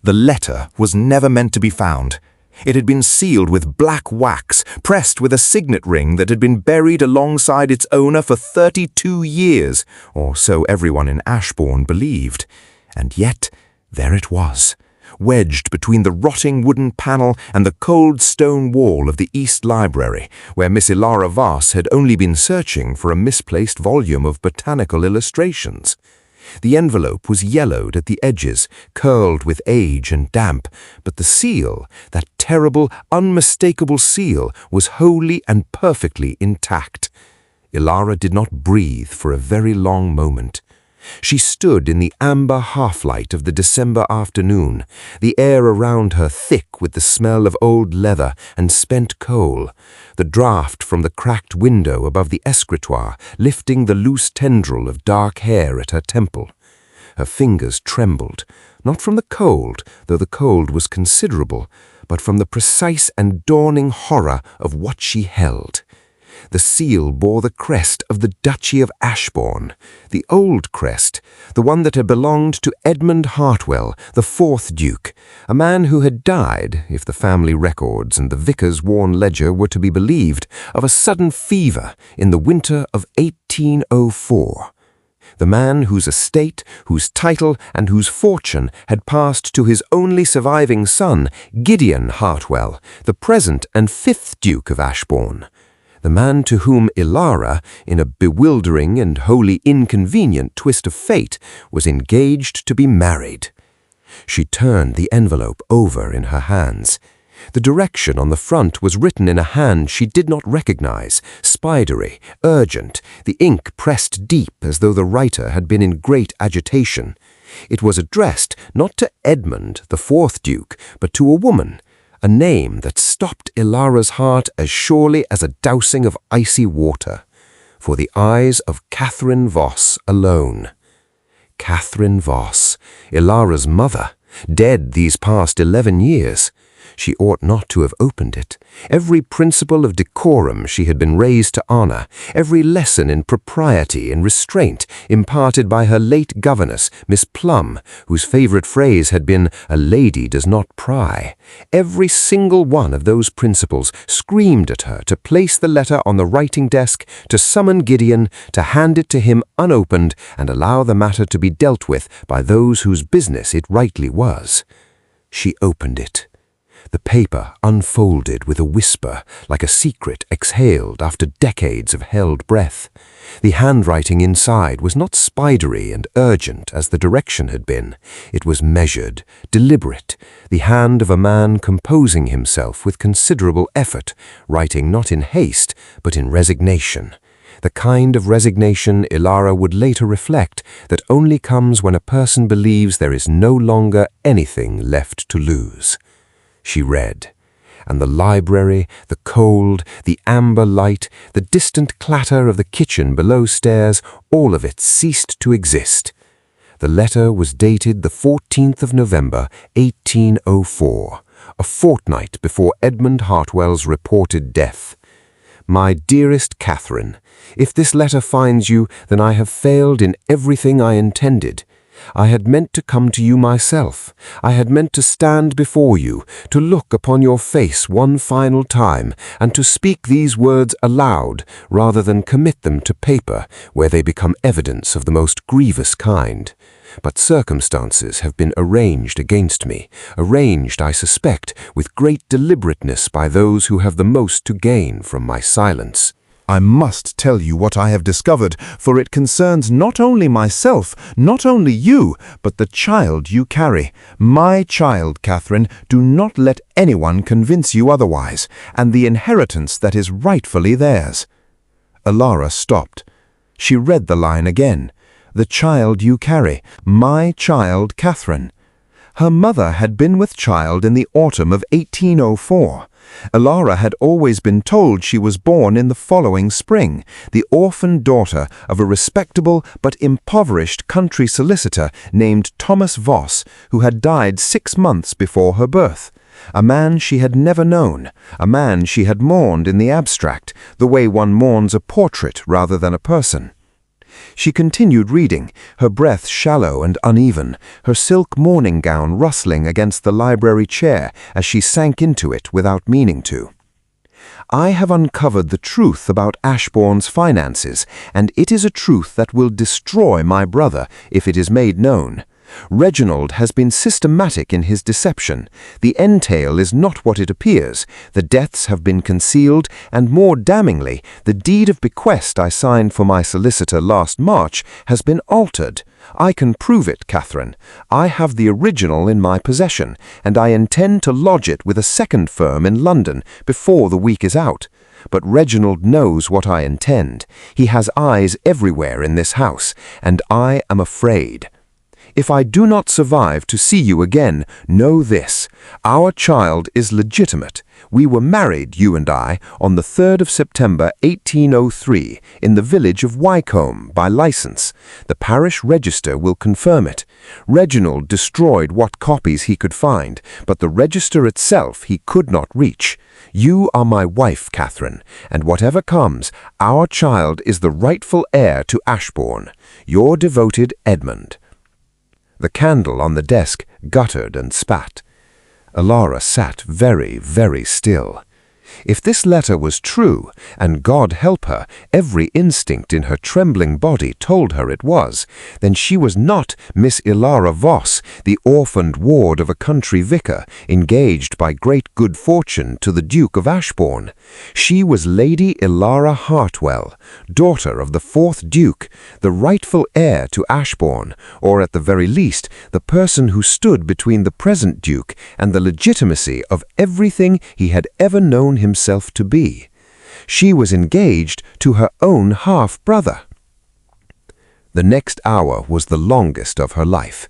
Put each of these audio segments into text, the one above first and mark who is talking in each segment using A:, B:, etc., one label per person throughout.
A: The letter was never meant to be found. It had been sealed with black wax, pressed with a signet ring that had been buried alongside its owner for 32 years, or so everyone in Ashbourne believed. And yet, there it was, wedged between the rotting wooden panel and the cold stone wall of the East Library, where Miss Ilara Voss had only been searching for a misplaced volume of botanical illustrations. The envelope was yellowed at the edges, curled with age and damp, but the seal, that terrible, unmistakable seal, was wholly and perfectly intact. Ilara did not breathe for a very long moment. She stood in the amber half-light of the December afternoon, the air around her thick with the smell of old leather and spent coal, the draught from the cracked window above the escritoire lifting the loose tendril of dark hair at her temple. Her fingers trembled, not from the cold, though the cold was considerable, but from the precise and dawning horror of what she held. The seal bore the crest of the Duchy of Ashbourne, the old crest, the one that had belonged to Edmund Hartwell, the fourth Duke, a man who had died, if the family records and the vicar's worn ledger were to be believed, of a sudden fever in the winter of 1804. The man whose estate, whose title, and whose fortune had passed to his only surviving son, Gideon Hartwell, the present and fifth Duke of Ashbourne. The man to whom Ilara, in a bewildering and wholly inconvenient twist of fate, was engaged to be married. She turned the envelope over in her hands. The direction on the front was written in a hand she did not recognize, spidery, urgent, the ink pressed deep as though the writer had been in great agitation. It was addressed not to Edmund, the fourth Duke, but to a woman, a name that stopped Ilara's heart as surely as a dousing of icy water, for the eyes of Catherine Voss alone. Catherine Voss, Ilara's mother, dead these past 11 years. She ought not to have opened it. Every principle of decorum she had been raised to honor, every lesson in propriety and restraint imparted by her late governess, Miss Plum, whose favorite phrase had been, "A lady does not pry," every single one of those principles screamed at her to place the letter on the writing desk, to summon Gideon, to hand it to him unopened, and allow the matter to be dealt with by those whose business it rightly was. She opened it. The paper unfolded with a whisper, like a secret exhaled after decades of held breath. The handwriting inside was not spidery and urgent as the direction had been. It was measured, deliberate, the hand of a man composing himself with considerable effort, writing not in haste, but in resignation. The kind of resignation Ilara would later reflect that only comes when a person believes there is no longer anything left to lose. She read, and the library, the cold, the amber light, the distant clatter of the kitchen below stairs, all of it ceased to exist. The letter was dated the 14th of November, 1804, a fortnight before Edmund Hartwell's reported death. My dearest Catherine, if this letter finds you, then I have failed in everything I intended. I had meant to come to you myself. I had meant to stand before you, to look upon your face one final time, and to speak these words aloud, rather than commit them to paper, where they become evidence of the most grievous kind. But circumstances have been arranged against me, arranged, I suspect, with great deliberateness by those who have the most to gain from my silence.
B: I must tell you what I have discovered, for it concerns not only myself, not only you, but the child you carry. My child, Catherine, do not let anyone convince you otherwise, and the inheritance that is rightfully theirs. Ilara stopped. She read the line again. The child you carry. My child, Catherine. Her mother had been with child in the autumn of 1804. Ilara had always been told she was born in the following spring, the orphan daughter of a respectable but impoverished country solicitor named Thomas Voss, who had died 6 months before her birth. A man she had never known, a man she had mourned in the abstract, the way one mourns a portrait rather than a person. She continued reading, her breath shallow and uneven, her silk morning gown rustling against the library chair as she sank into it without meaning to. I have uncovered the truth about Ashbourne's finances, and it is a truth that will destroy my brother if it is made known. Reginald has been systematic in his deception. The entail is not what it appears. The deaths have been concealed, and more damningly, the deed of bequest I signed for my solicitor last March has been altered. I can prove it, Catherine. I have the original in my possession, and I intend to lodge it with a second firm in London before the week is out. But Reginald knows what I intend. He has eyes everywhere in this house, and I am afraid. If I do not survive to see you again, know this. Our child is legitimate. We were married, you and I, on the 3rd of September 1803 in the village of Wycombe by license. The parish register will confirm it. Reginald destroyed what copies he could find, but the register itself he could not reach. You are my wife, Catherine, and whatever comes, our child is the rightful heir to Ashbourne. Your devoted Edmund. The candle on the desk guttered and spat. Alara sat very, very still. If this letter was true, and God help her, every instinct in her trembling body told her it was, then she was not Miss Ilara Voss, the orphaned ward of a country vicar, engaged by great good fortune to the Duke of Ashbourne. She was Lady Ilara Hartwell, daughter of the 4th Duke, the rightful heir to Ashbourne, or at the very least, the person who stood between the present Duke and the legitimacy of everything he had ever known himself to be. She was engaged to her own half-brother. The next hour was the longest of her life.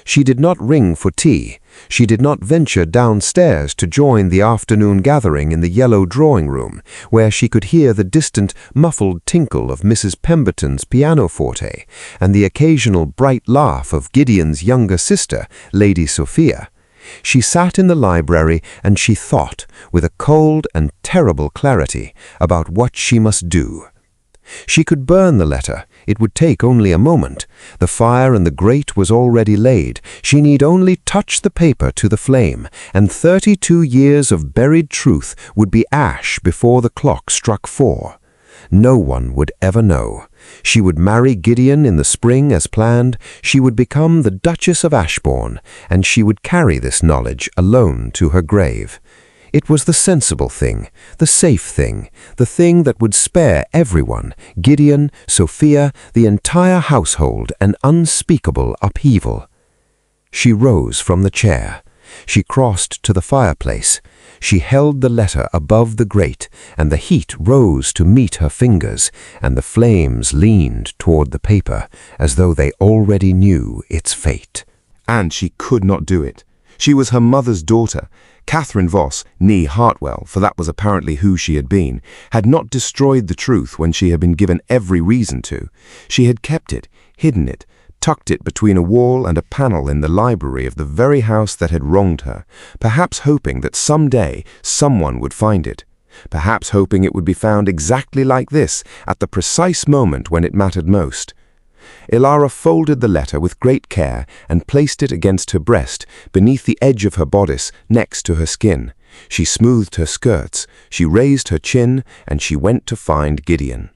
B: She did not ring for tea. She did not venture downstairs to join the afternoon gathering in the yellow drawing-room, where she could hear the distant, muffled tinkle of Mrs. Pemberton's pianoforte and the occasional bright laugh of Gideon's younger sister, Lady Sophia. She sat in the library and she thought, with a cold and terrible clarity, about what she must do. She could burn the letter. It would take only a moment. The fire in the grate was already laid. She need only touch the paper to the flame, and 32 years of buried truth would be ash before the clock struck 4. No one would ever know. She would marry Gideon in the spring as planned. She would become the Duchess of Ashbourne, and she would carry this knowledge alone to her grave. It was the sensible thing, the safe thing, the thing that would spare everyone, Gideon, Sophia, the entire household, an unspeakable upheaval. She rose from the chair. She crossed to the fireplace. She held the letter above the grate, and the heat rose to meet her fingers, and the flames leaned toward the paper, as though they already knew its fate.
A: And she could not do it. She was her mother's daughter. Catherine Voss, née Hartwell, for that was apparently who she had been, had not destroyed the truth when she had been given every reason to. She had kept it, hidden it, tucked it between a wall and a panel in the library of the very house that had wronged her, perhaps hoping that some day someone would find it, perhaps hoping it would be found exactly like this at the precise moment when it mattered most. Ilara folded the letter with great care and placed it against her breast, beneath the edge of her bodice, next to her skin. She smoothed her skirts, she raised her chin, and she went to find Gideon.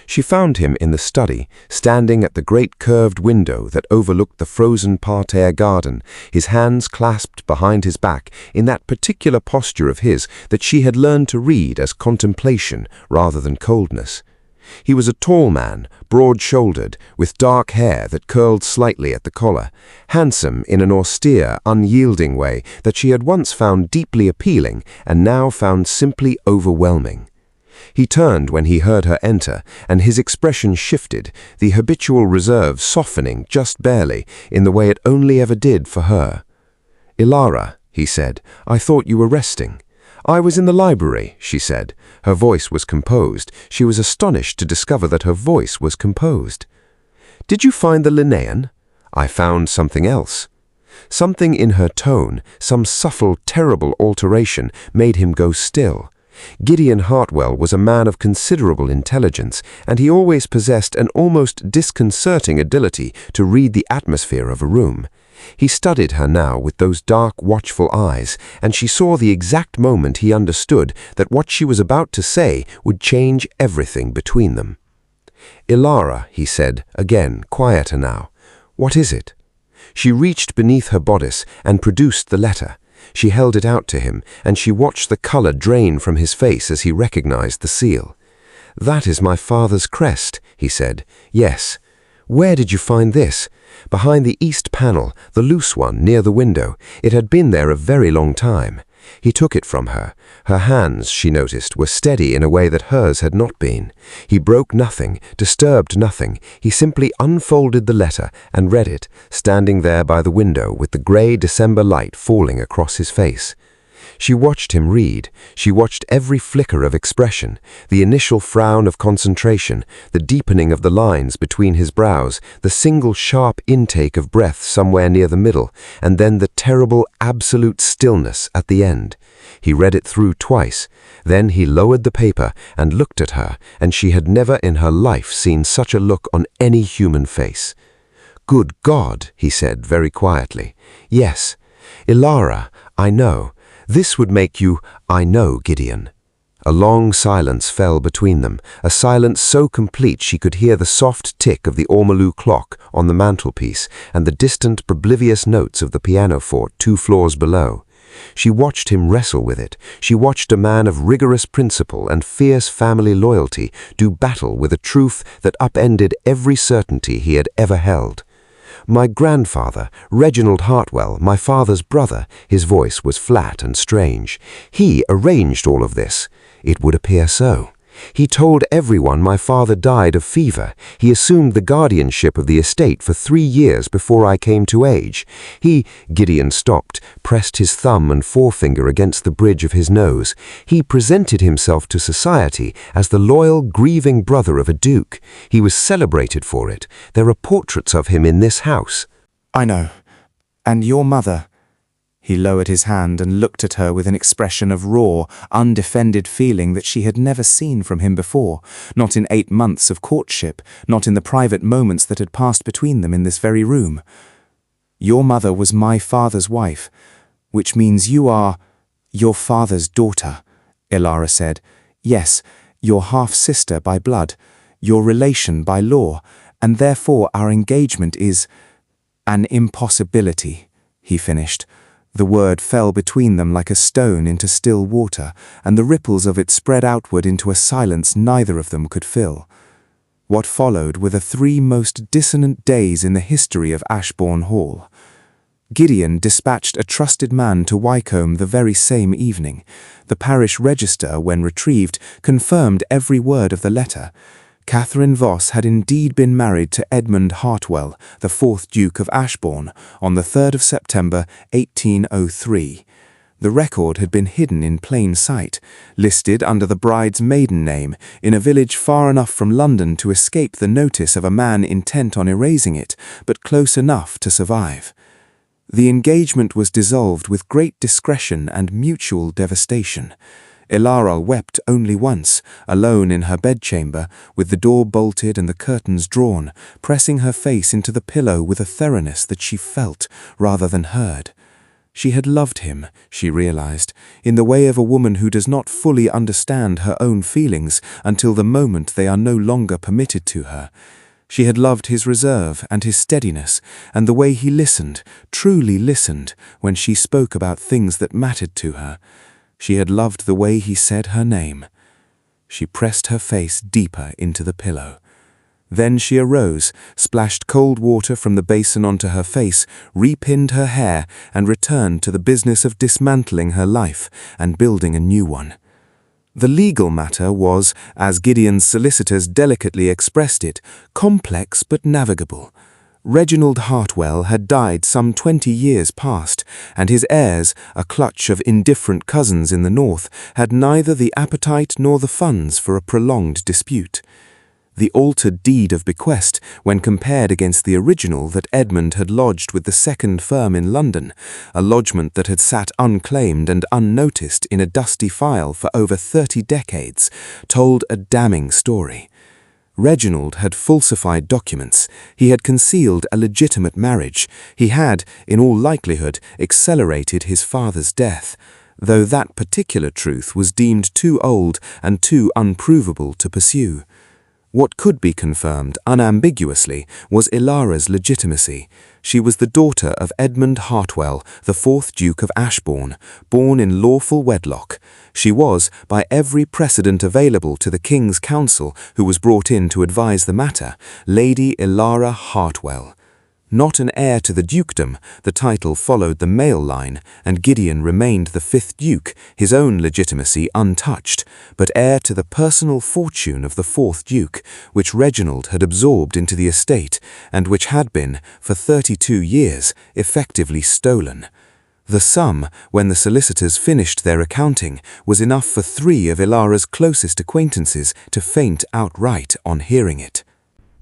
A: She found him in the study, standing at the great curved window that overlooked the frozen parterre garden, his hands clasped behind his back in that particular posture of his that she had learned to read as contemplation rather than coldness. He was a tall man, broad-shouldered, with dark hair that curled slightly at the collar, handsome in an austere, unyielding way that she had once found deeply appealing and now found simply overwhelming. He turned when he heard her enter, and his expression shifted, the habitual reserve softening just barely, in the way it only ever did for her. "Ilara," he said, "I thought you were resting." "I was in the library," she said. Her voice was composed. She was astonished to discover that her voice was composed. "Did you find the Linnaean?" "I found something else." Something in her tone, some subtle, terrible alteration, made him go still.
C: Gideon Hartwell was a man of considerable intelligence, and he always possessed an almost disconcerting ability to read the atmosphere of a room. He studied her now with those dark, watchful eyes, and she saw the exact moment he understood that what she was about to say would change everything between them. "Ilara," he said, again, quieter now. "What is it?" She reached beneath her bodice and produced the letter. She held it out to him, and she watched the color drain from his face as he recognized the seal. "That is my father's crest," he said. "Yes. Where did you find this?" "Behind the east panel, the loose one, near the window. It had been there a very long time." He took it from her. Her hands, she noticed, were steady in a way that hers had not been. He broke nothing, disturbed nothing. He simply unfolded the letter and read it, standing there by the window with the grey December light falling across his face. She watched him read. She watched every flicker of expression, the initial frown of concentration, the deepening of the lines between his brows, the single sharp intake of breath somewhere near the middle, and then the terrible absolute stillness at the end. He read it through twice. Then he lowered the paper and looked at her, and she had never in her life seen such a look on any human face. "Good God," he said very quietly. "Yes. Ilara, I know. This would make you, I know, Gideon." A long silence fell between them, a silence so complete she could hear the soft tick of the ormolu clock on the mantelpiece and the distant, oblivious notes of the piano fort 2 floors below. She watched him wrestle with it. She watched a man of rigorous principle and fierce family loyalty do battle with a truth that upended every certainty he had ever held. "My grandfather, Reginald Hartwell, my father's brother," his voice was flat and strange. "He arranged all of this. It would appear so. He told everyone my father died of fever. He assumed the guardianship of the estate for 3 years before I came to age. Gideon stopped, pressed his thumb and forefinger against the bridge of his nose. He presented himself to society as the loyal, grieving brother of a duke. He was celebrated for it. There are portraits of him in this house."
A: "I know. And your mother?" He lowered his hand and looked at her with an expression of raw, undefended feeling that she had never seen from him before, not in 8 months of courtship, not in the private moments that had passed between them in this very room. "Your mother was my father's wife, which means you are your father's daughter," Ilara said. "Yes, your half-sister by blood, your relation by law, and therefore our engagement is an impossibility," he finished. The word fell between them like a stone into still water, and the ripples of it spread outward into a silence neither of them could fill. What followed were the 3 most dissonant days in the history of Ashbourne Hall. Gideon dispatched a trusted man to Wycombe the very same evening. The parish register, when retrieved, confirmed every word of the letter. Catherine Voss had indeed been married to Edmund Hartwell, the 4th Duke of Ashbourne, on the 3rd of September 1803. The record had been hidden in plain sight, listed under the bride's maiden name, in a village far enough from London to escape the notice of a man intent on erasing it, but close enough to survive. The engagement was dissolved with great discretion and mutual devastation. Ilara wept only once, alone in her bedchamber, with the door bolted and the curtains drawn, pressing her face into the pillow with a thoroughness that she felt rather than heard. She had loved him, she realized, in the way of a woman who does not fully understand her own feelings until the moment they are no longer permitted to her. She had loved his reserve and his steadiness, and the way he listened, truly listened, when she spoke about things that mattered to her. She had loved the way he said her name. She pressed her face deeper into the pillow. Then she arose, splashed cold water from the basin onto her face, repinned her hair, and returned to the business of dismantling her life and building a new one. The legal matter was, as Gideon's solicitors delicately expressed it, complex but navigable. Reginald Hartwell had died some 20 years past, and his heirs, a clutch of indifferent cousins in the north, had neither the appetite nor the funds for a prolonged dispute. The altered deed of bequest, when compared against the original that Edmund had lodged with the second firm in London, a lodgment that had sat unclaimed and unnoticed in a dusty file for over 30 decades, told a damning story. Reginald had falsified documents, he had concealed a legitimate marriage, he had, in all likelihood, accelerated his father's death, though that particular truth was deemed too old and too unprovable to pursue. What could be confirmed unambiguously was Ilara's legitimacy. She was the daughter of Edmund Hartwell, the 4th Duke of Ashbourne, born in lawful wedlock. She was, by every precedent available to the King's Council, who was brought in to advise the matter, Lady Ilara Hartwell. Not an heir to the dukedom, the title followed the male line, and Gideon remained the 5th Duke, his own legitimacy untouched, but heir to the personal fortune of the 4th Duke, which Reginald had absorbed into the estate, and which had been, for 32 years, effectively stolen. The sum, when the solicitors finished their accounting, was enough for 3 of Ilara's closest acquaintances to faint outright on hearing it.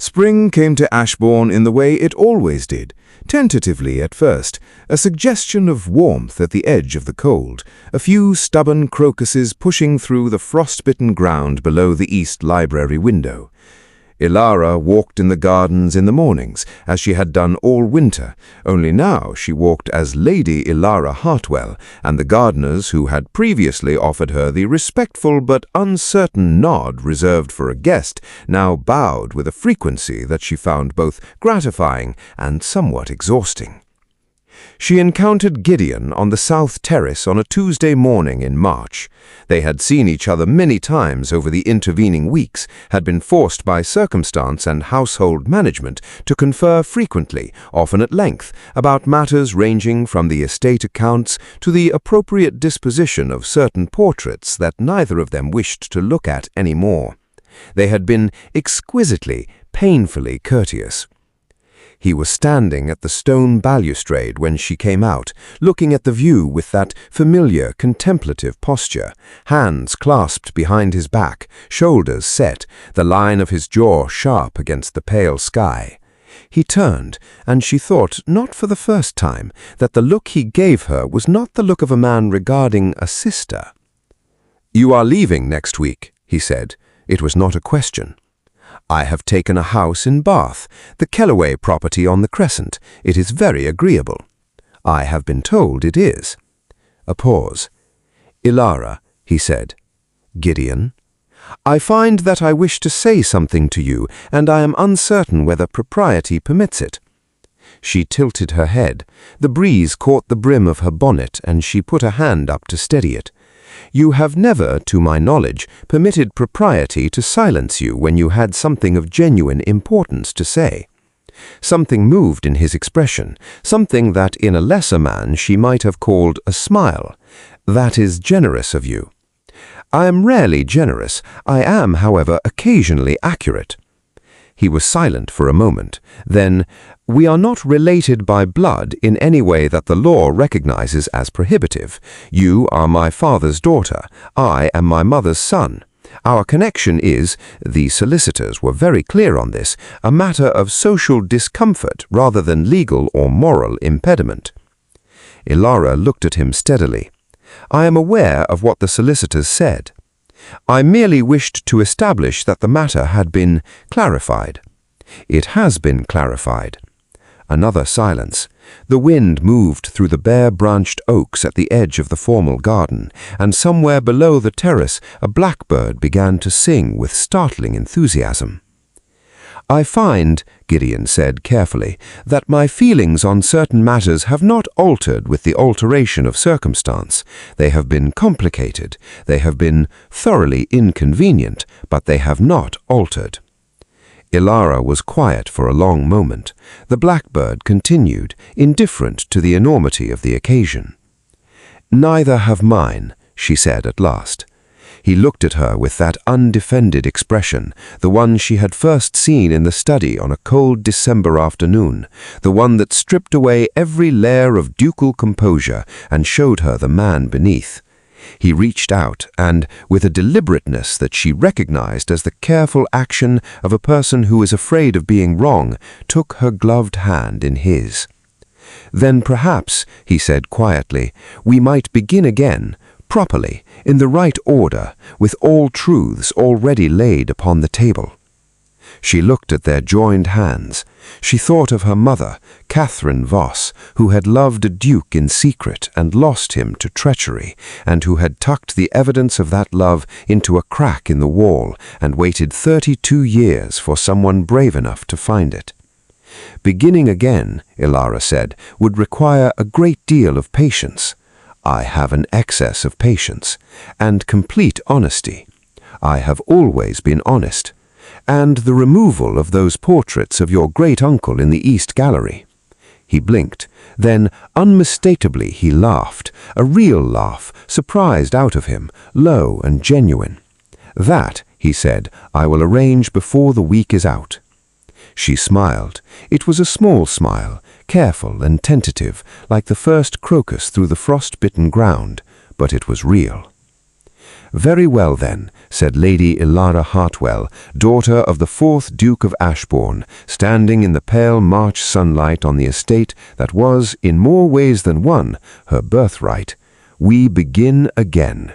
B: Spring came to Ashbourne in the way it always did, tentatively at first, a suggestion of warmth at the edge of the cold, a few stubborn crocuses pushing through the frost-bitten ground below the east library window. Ilara walked in the gardens in the mornings, as she had done all winter, only now she walked as Lady Ilara Hartwell, and the gardeners who had previously offered her the respectful but uncertain nod reserved for a guest now bowed with a frequency that she found both gratifying and somewhat exhausting. She encountered Gideon on the south terrace on a Tuesday morning in March. They had seen each other many times over the intervening weeks, had been forced by circumstance and household management to confer frequently, often at length, about matters ranging from the estate accounts to the appropriate disposition of certain portraits that neither of them wished to look at any more. They had been exquisitely, painfully courteous. He was standing at the stone balustrade when she came out, looking at the view with that familiar, contemplative posture, hands clasped behind his back, shoulders set, the line of his jaw sharp against the pale sky. He turned, and she thought, not for the first time, that the look he gave her was not the look of a man regarding a sister. "You are leaving next week," he said. It was not a question. "I have taken a house in Bath, the Kellaway property on the Crescent. It is very agreeable." "I have been told it is." A pause. "Ilara," he said. "Gideon, I find that I wish to say something to you, and I am uncertain whether propriety permits it." She tilted her head. The breeze caught the brim of her bonnet, and she put a hand up to steady it. "You have never, to my knowledge, permitted propriety to silence you when you had something of genuine importance to say." Something moved in his expression, something that in a lesser man she might have called a smile. "That is generous of you." "I am rarely generous. I am, however, occasionally accurate." He was silent for a moment. Then, "We are not related by blood in any way that the law recognizes as prohibitive. You are my father's daughter. I am my mother's son. Our connection is, the solicitors were very clear on this, a matter of social discomfort rather than legal or moral impediment." Ilara looked at him steadily. "I am aware of what the solicitors said. I merely wished to establish that the matter had been clarified." "It has been clarified." Another silence. The wind moved through the bare-branched oaks at the edge of the formal garden, and somewhere below the terrace a blackbird began to sing with startling enthusiasm. "I find," Gideon said carefully, "that my feelings on certain matters have not altered with the alteration of circumstance. They have been complicated, they have been thoroughly inconvenient, but they have not altered." Ilara was quiet for a long moment. The blackbird continued, indifferent to the enormity of the occasion. "Neither have mine," she said at last. He looked at her with that undefended expression, the one she had first seen in the study on a cold December afternoon, the one that stripped away every layer of ducal composure and showed her the man beneath.
C: He reached out and, with a deliberateness that she recognized as the careful action of a person who is afraid of being wrong, took her gloved hand in his. "Then perhaps," he said quietly, "we might begin again, properly, in the right order, with all truths already laid upon the table." She looked at their joined hands. She thought of her mother, Catherine Voss, who had loved a duke in secret and lost him to treachery, and who had tucked the evidence of that love into a crack in the wall and waited 32 years for someone brave enough to find it. Beginning again, Ilara said, would require a great deal of patience. I have an excess of patience, and complete honesty. I have always been honest. And the removal of those portraits of your great-uncle in the East Gallery. He blinked. Then, unmistakably, he laughed, a real laugh, surprised out of him, low and genuine. "That," he said, "I will arrange before the week is out." She smiled. It was a small smile, careful and tentative, like the first crocus through the frost-bitten ground, but it was real. "Very well, then," said Lady Ilara Hartwell, daughter of the 4th Duke of Ashbourne, standing in the pale March sunlight on the estate that was, in more ways than one, her birthright. "We begin again."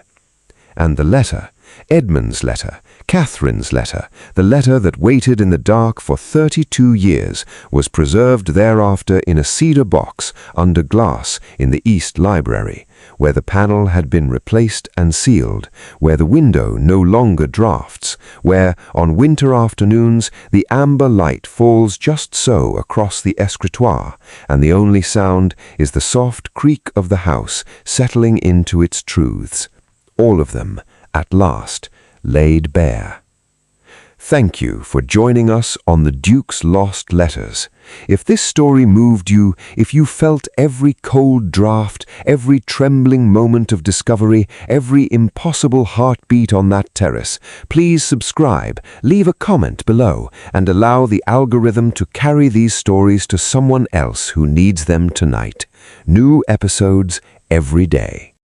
C: And the letter, Edmund's letter, Catherine's letter, the letter that waited in the dark for 32 years, was preserved thereafter in a cedar box under glass in the East Library, where the panel had been replaced and sealed, where the window no longer drafts, where, on winter afternoons, the amber light falls just so across the escritoire, and the only sound is the soft creak of the house settling into its truths. All of them, at last, laid bare. Thank you for joining us on the Duke's Lost Letters. If this story moved you, if you felt every cold draught, every trembling moment of discovery, every impossible heartbeat on that terrace, please subscribe, leave a comment below, and allow the algorithm to carry these stories to someone else who needs them tonight. New episodes every day.